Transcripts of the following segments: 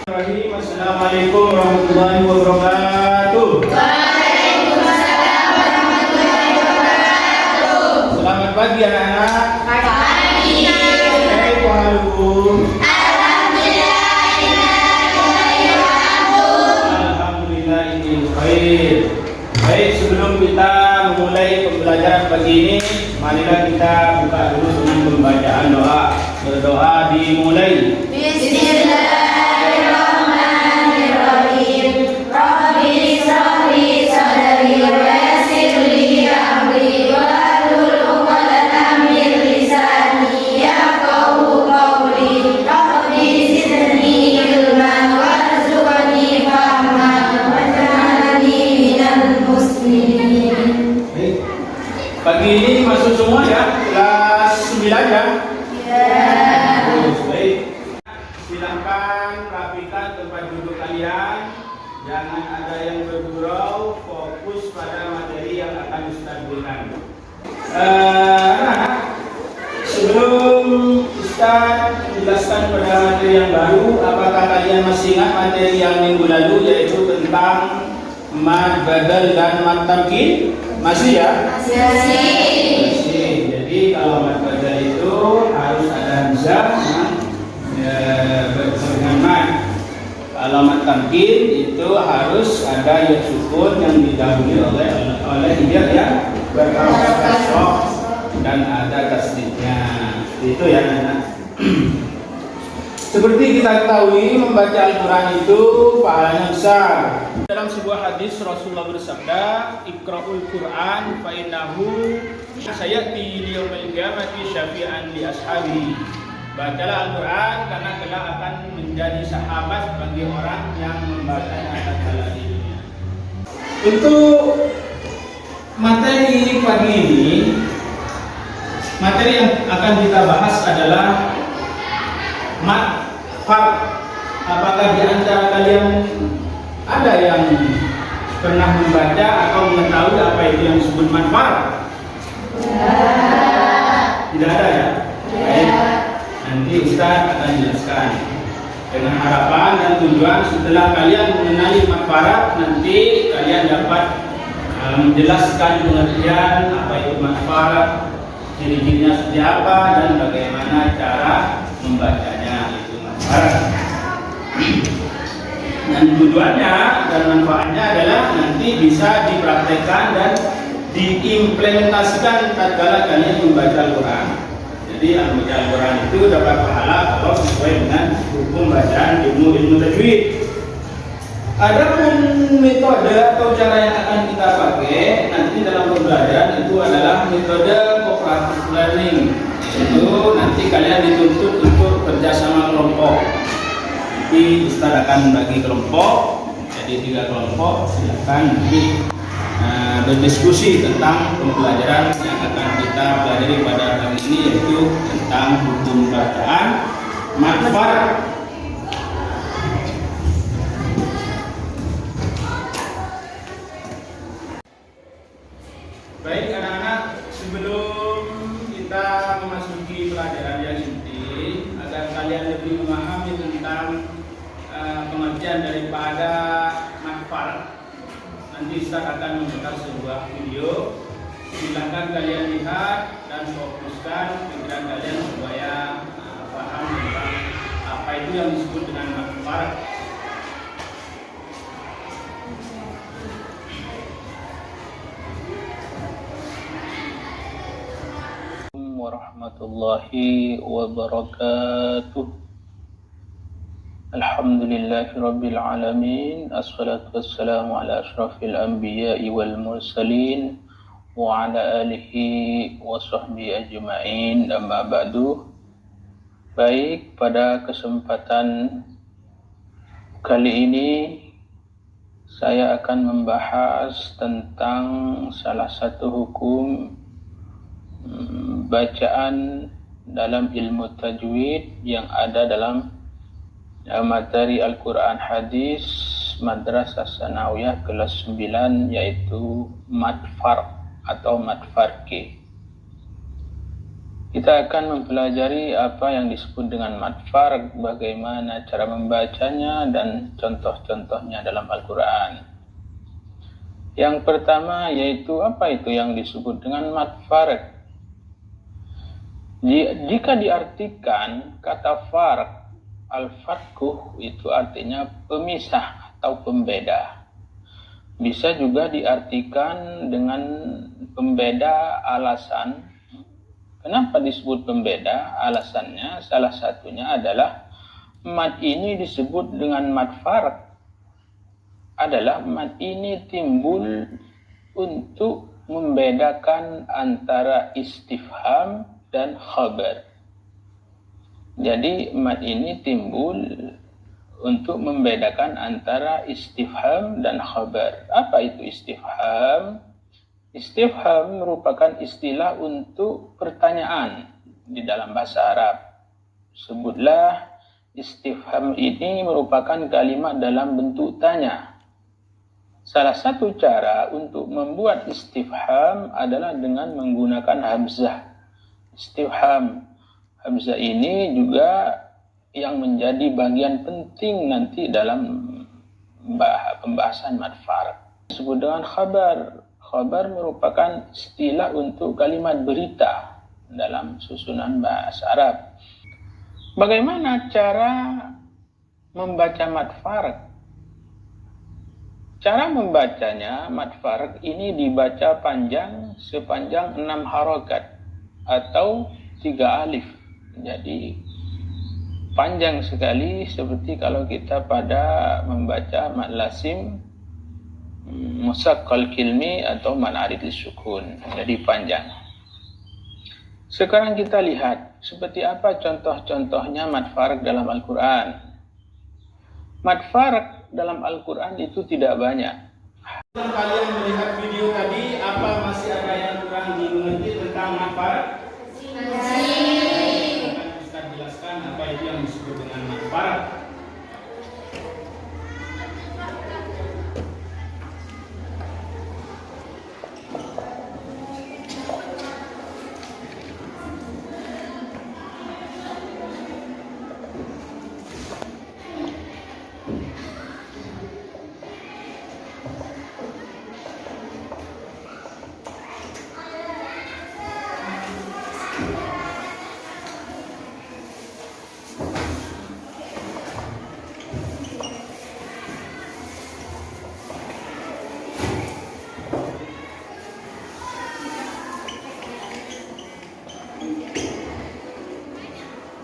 Assalamualaikum warahmatullahi wabarakatuh. Waalaikumsalam warahmatullahi wabarakatuh. Selamat pagi anak-anak. Pagi. Hai Tuhanku. Alhamdulillah ini khair. Baik, sebelum kita memulai pembelajaran pagi ini, marilah kita buka dulu dengan pembacaan doa. Berdoa dimulai. Bismillahirrahmanirrahim. Rabbi shrah li sadri wa yassir li amri wahlul 'uqdatam min lisani yafqahu qawli. Rabbi zidni ilman warzuqni fahman waj'alni minal muslimin. Baik. Pagi ini masuk semua ya, kelas 9 ya. Baik. Silakan rapikan tempat duduk kalian. Jangan ada yang bergurau, fokus pada materi yang akan Ustaz berikan. Sebelum Ustaz menjelaskan pada materi yang baru, apakah kalian masih ingat materi yang minggu lalu, yaitu tentang mad badal dan mad tamkin? Masih ya? Masih. Jadi kalau mad badal itu harus ada hamzah dengan mad. Kalau mad tamkin itu harus ada ya sukun yang didahului oleh dia yang berharokat kasroh dan ada tasdidnya. Itu ya anak. Seperti kita ketahui, membaca Al-Quran itu pahalanya besar. Dalam sebuah hadis Rasulullah bersabda, "Iqra'ul Qur'an fa innahu sayati liyaumil qiyamati syafi'an li ashabi." Bacalah Al-Quran karena kelak akan menjadi sahabat bagi orang yang membacanya tatkala di dunia. Untuk materi pagi ini, materi yang akan kita bahas adalah mad far. Apakah di antara kalian ada yang pernah membaca atau mengetahui apa itu yang disebut mad far? Tidak ada ya? Baik. Nanti Ustaz akan jelaskan dengan harapan dan tujuan setelah kalian mengenali mad farat, nanti kalian dapat menjelaskan pengertian apa itu mad farat, ciri-cirinya seperti apa dan bagaimana cara membacanya itu mad farat. Dan tujuannya dan manfaatnya adalah nanti bisa dipraktekkan dan diimplementasikan tatkala kalian membaca Al-Quran. Jadi membaca Al-Quran itu dapat pahala kalau sesuai dengan hukum bacaan ilmu tajwid. Adapun metode atau cara yang akan kita pakai nanti dalam pembelajaran itu adalah metode cooperative learning. Itu nanti kalian dituntut untuk kerjasama kelompok. Nanti Ustaz akan bagi kelompok, jadi 3 kelompok. Silakan nanti berdiskusi tentang pembelajaran yang akan kita pelajari pada hari ini, yaitu tentang hukum bacaan mad farat. Baik anak-anak, sebelum kita memasuki pelajaran yang inti, agar kalian lebih memahami tentang pengertian daripada mad farat, nanti Ustaz akan memutar sebuah video. Silakan kalian lihat dan fokuskan pikiran kalian supaya paham tentang apa itu yang disebut dengan mad farat. Warahmatullahi wabarakatuh. Alhamdulillahi rabbil alamin. Assalatu wassalamu ala asyrafil anbiya'i wal mursalin wa ala alihi wa sahbihi ajma'in, amma ba'du. Baik, pada kesempatan kali ini saya akan membahas tentang salah satu hukum bacaan dalam ilmu tajwid yang ada dalam materi Al-Quran Hadis Madrasah Sanawiyah kelas 9, yaitu mad far atau mad farqi. Kita akan mempelajari apa yang disebut dengan mad farq, bagaimana cara membacanya dan contoh-contohnya dalam Al-Quran. Yang pertama yaitu apa itu yang disebut dengan mad farq. Jika diartikan kata farq, al-farquh itu artinya pemisah atau pembeda. Bisa juga diartikan dengan pembeda alasan. Kenapa disebut pembeda? Alasannya salah satunya adalah mad ini disebut dengan mad farq adalah mad ini timbul untuk membedakan antara istifham dan khabar. Jadi mad ini timbul untuk membedakan antara istifham dan khabar. Apa itu istifham? Istifham merupakan istilah untuk pertanyaan di dalam bahasa Arab. Sebutlah istifham ini merupakan kalimat dalam bentuk tanya. Salah satu cara untuk membuat istifham adalah dengan menggunakan hamzah. Istifham. Hamzah ini juga yang menjadi bagian penting nanti dalam pembahasan mad farq. Disebut dengan khabar. Khabar merupakan istilah untuk kalimat berita dalam susunan bahasa Arab. Bagaimana cara membaca mad farq? Cara membacanya, mad farq ini dibaca panjang sepanjang 6 harokat atau 3 alif. Jadi panjang sekali seperti kalau kita pada membaca mad lazim, musaqqal kilmi atau manarid sukun. Jadi panjang. Sekarang kita lihat seperti apa contoh-contohnya mad farq dalam Al-Quran. Mad farq dalam Al-Quran itu tidak banyak. Kalian melihat video tadi, apa masih ada yang kurang dimengerti tentang mad farq? Akan Ustaz jelaskan apa itu yang disebut dengan mad farq.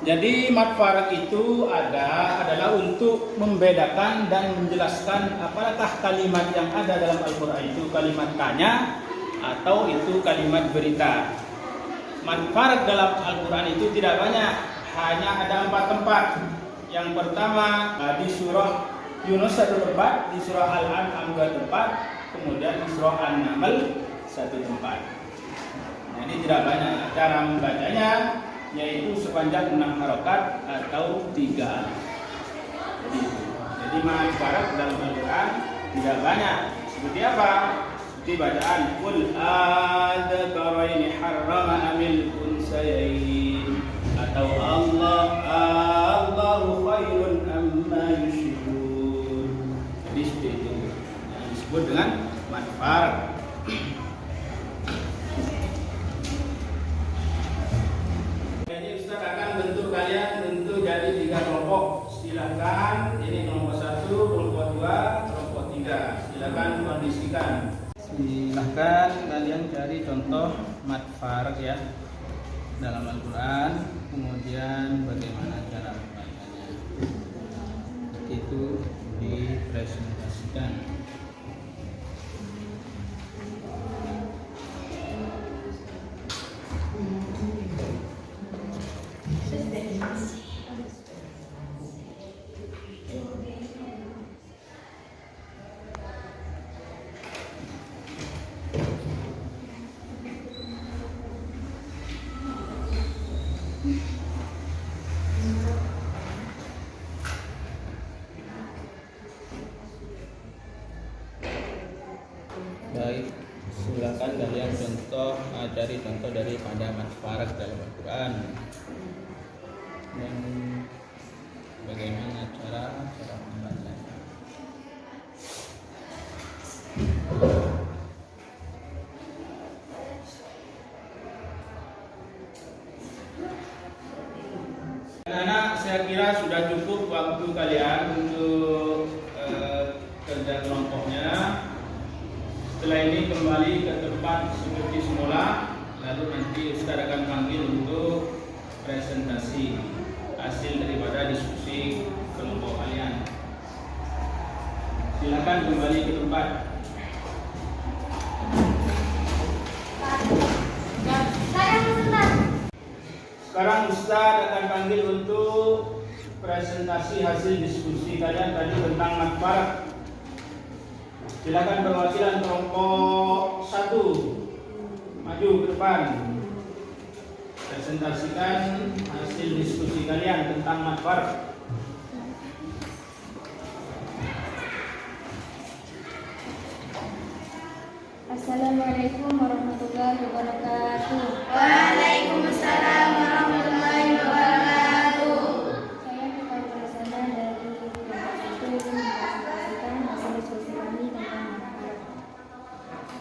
Jadi mad farq itu adalah untuk membedakan dan menjelaskan apakah kalimat yang ada dalam Al-Quran itu kalimat tanya atau itu kalimat berita. Mad farq dalam Al-Quran itu tidak banyak, hanya ada 4 tempat. Yang pertama di surah Yunus 1 tempat, di surah Al-An'am 2 tempat, kemudian di surah An-Naml 1 tempat. Jadi tidak banyak. Cara membacanya yaitu sepanjang 6 harokat atau 3 alif. Jadi mad farq dalam Al-Quran tidak banyak. Seperti apa? Seperti bacaan qul adzakaraini harrama amil unsayain atau Allahu khairun amma yusyrikun. Jadi seperti itu yang disebut dengan mad farq. Jadi 3 kelompok. Silakan ini kelompok 1, kelompok 2, kelompok 3. Silakan kondisikan. Silakan kalian cari contoh mad farq ya dalam Al-Quran, kemudian bagaimana cara membacanya. Itu dipresentasikan. kalian cari contoh daripada manfaat dalam Al-Quran dan bagaimana cara membacanya. Anak-anak, saya kira sudah cukup waktu kalian untuk kerja kelompoknya. Setelah ini kembali ke tempat seperti semula, lalu nanti Ustaz akan panggil untuk presentasi hasil daripada diskusi kelompok kalian. Silakan kembali ke tempat. Sekarang Ustaz akan panggil untuk presentasi hasil diskusi kalian tadi tentang manfaat. Silakan perwakilan kelompok 1 maju ke depan. Presentasikan hasil diskusi kalian tentang manfaat. Assalamualaikum warahmatullahi wabarakatuh. Waalaikumsalam warahmatullahi wabarakatuh. Saya Nifal Prasana dari kelompok 1 mempresentasikan hasil diskusi kami tentang manfaat.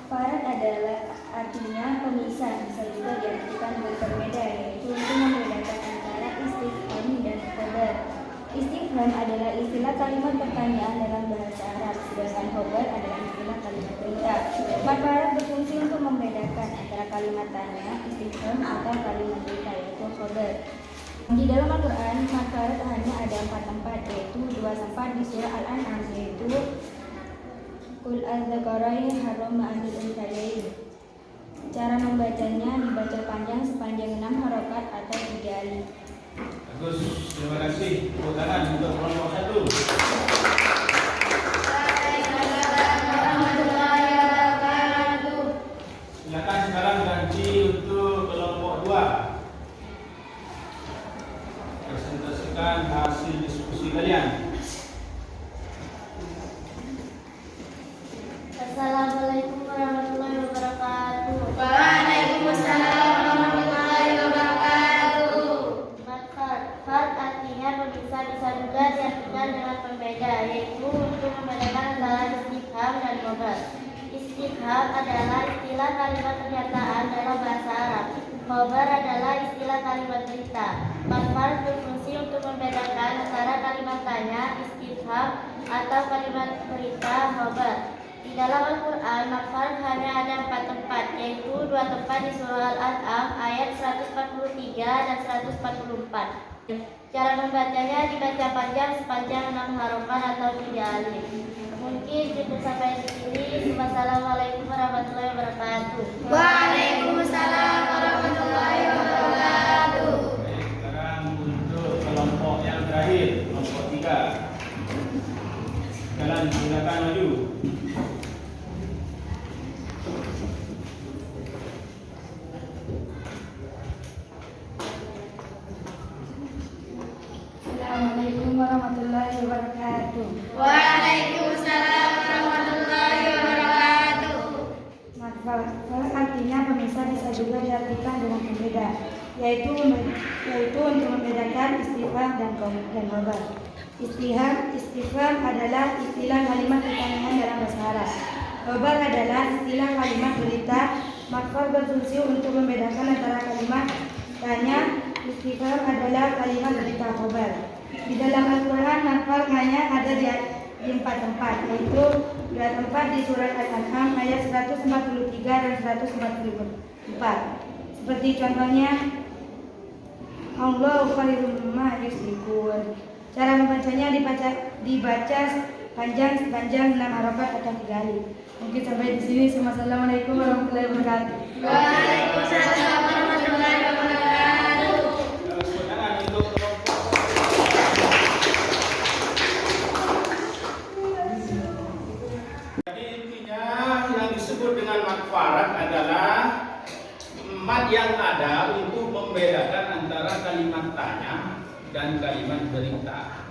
Manfaat adalah artinya pemisah, bisa juga diartikan berbeda, yaitu untuk membedakan antara istifham dan khobar. Istifham adalah istilah kalimat pertanyaan dalam bahasa Arab, sedangkan khobar adalah istilah kalimat perintah. Manfaat berfungsi untuk membedakan antara kalimat tanya, istifham atau kalimat perintah, yaitu khobar. Di dalam Al-Quran, manfaat hanya ada 4 tempat, yaitu 2 tempat di surah Al-An'am, yaitu Qul az-zakaraini harrama amil unsayaini. Cara membacanya dibaca panjang sepanjang 6 harokat atau 3 alif. Bagus, terima kasih. Tepuk tangan untuk kelompok 1. Waalaikumsalam warahmatullahi wabarakatuh. Silakan sekarang ganti untuk kelompok 2. Presentasikan hasil diskusi kalian. Assalamualaikum warahmatullahi wabarakatuh. Waalaikumsalam warahmatullahi wabarakatuh. Manfaat artinya pemisah, bisa juga diartikan dengan pembeda, yaitu untuk membedakan antara istifham dan khobar. Istifham adalah istilah kalimat pernyataan dalam bahasa Arab. Khobar adalah istilah kalimat berita. Manfaat berfungsi untuk membedakan antara kalimat tanya, istifham, atau kalimat berita, khobar. Di dalam Al-Quran, manfaat hanya ada 4 tempat, yaitu 2 tempat di surah Al-An'am ayat 143 dan 144. Cara membacanya dibaca panjang sepanjang 6 harokat atau 3 alif. Mungkin cukup sampai di sini. Wassalamualaikum warahmatullahi wabarakatuh. Waalaikumsalam warahmatullahi wabarakatuh. Baik, sekarang untuk kelompok yang terakhir, kelompok 3. Kalian silakan maju. Assalamualaikum warahmatullahi wabarakatuh. Waalaikumsalam warahmatullahi wabarakatuh. Manfaat artinya pemisah, bisa juga diartikan dengan pembeda, yaitu untuk membedakan istifham dan khobar. Istifham adalah istilah kalimat pertanyaan dalam bahasa Arab. Khobar adalah istilah kalimat berita. Manfaat berfungsi untuk membedakan antara kalimat tanya, istifham adalah kalimat berita, khobar. Di dalam Al-Quran, manfaat hanya ada di 4 tempat, yaitu 2 tempat di surat Al-An'am ayat 143 dan 144. Seperti contohnya, Allahu khairum mimma yusyrikun. Cara membacanya dibaca panjang sepanjang 6 harokat atau 3 alif. Mungkin sampai di sini. Assalamualaikum warahmatullahi wabarakatuh. Waalaikumsalam warahmatullahi wabarakatuh. Tepuk tangan untuk kelompok. Jadi intinya yang disebut dengan manfaat adalah mat yang ada untuk membedakan antara kalimat tanya dan kalimat berita.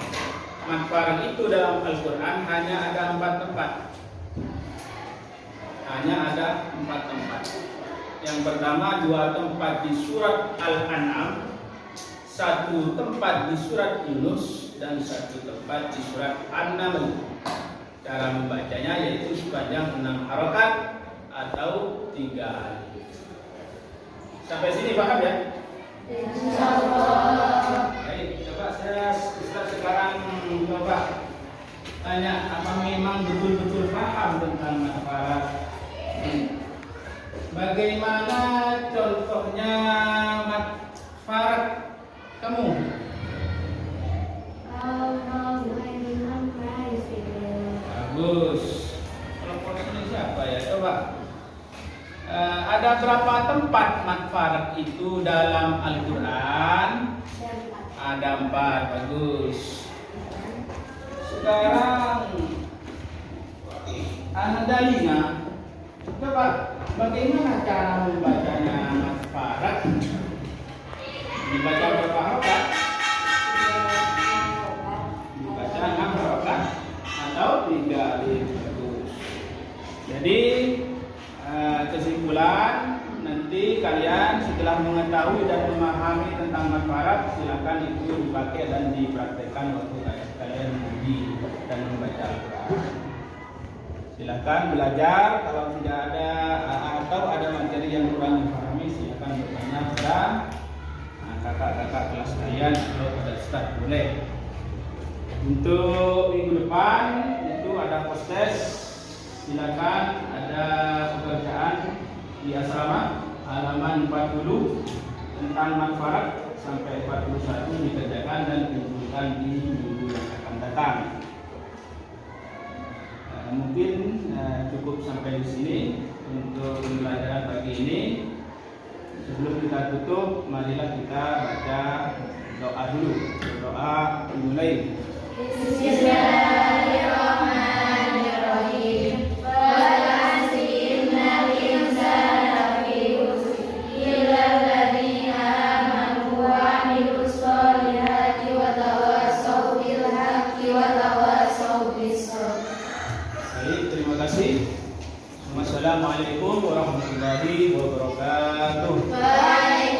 Manfaat itu dalam Al-Quran hanya ada 4 tempat. hanya ada 4 tempat. Yang pertama 2 tempat di surat Al-An'am, 1 tempat di surat Yunus, dan 1 tempat di surat An-Naml. Cara membacanya yaitu sepanjang 6 harokat atau 3 alif. Sampai sini paham ya? Insyaallah. Baik, coba Ustaz sekarang coba tanya, apa memang betul-betul paham tentang Al-Farad? Bagaimana contohnya Al-Farad kamu? Bagus. Kelompok ini siapa ya? Coba. Ada berapa tempat Al-Farad itu dalam Al-Quran? Ada 4. Bagus. Sekarang Dalina, coba bagaimana cara membacanya Al-Farad? Dibaca berapa harokat? Dibaca 6 harokat atau 3 alif. Bagus. Jadi kesimpulan, nanti kalian setelah mengetahui dan memahami tentang Al-Farad, silakan itu dipakai dan dipraktekkan waktu kalian mengaji dan membaca Al-Quran. Silakan belajar. Kalau tidak ada atau ada materi yang kurang dipahami, silakan bertanya kepada kakak-kakak kelas kalian atau pada ustaz, boleh. Untuk minggu depan itu ada postes. Silakan, ada pekerjaan di asrama halaman 40 tentang Al-Farad sampai 41 dikerjakan dan dikumpulkan di minggu yang akan datang. Mungkin cukup sampai di sini untuk pembelajaran pagi ini. Sebelum kita tutup, marilah kita baca doa dulu. Doa dimulai. Bismillahirrahmanirrahim. Wal 'asri innal insana lafi khusr illa alladziina aamanu wa 'amilus shalihati wa tawassaw bil haqqi wa tawassaw bis sabr. Baik, terima kasih. Wassalamualaikum warahmatullahi wabarakatuh. Waalaikumsalam.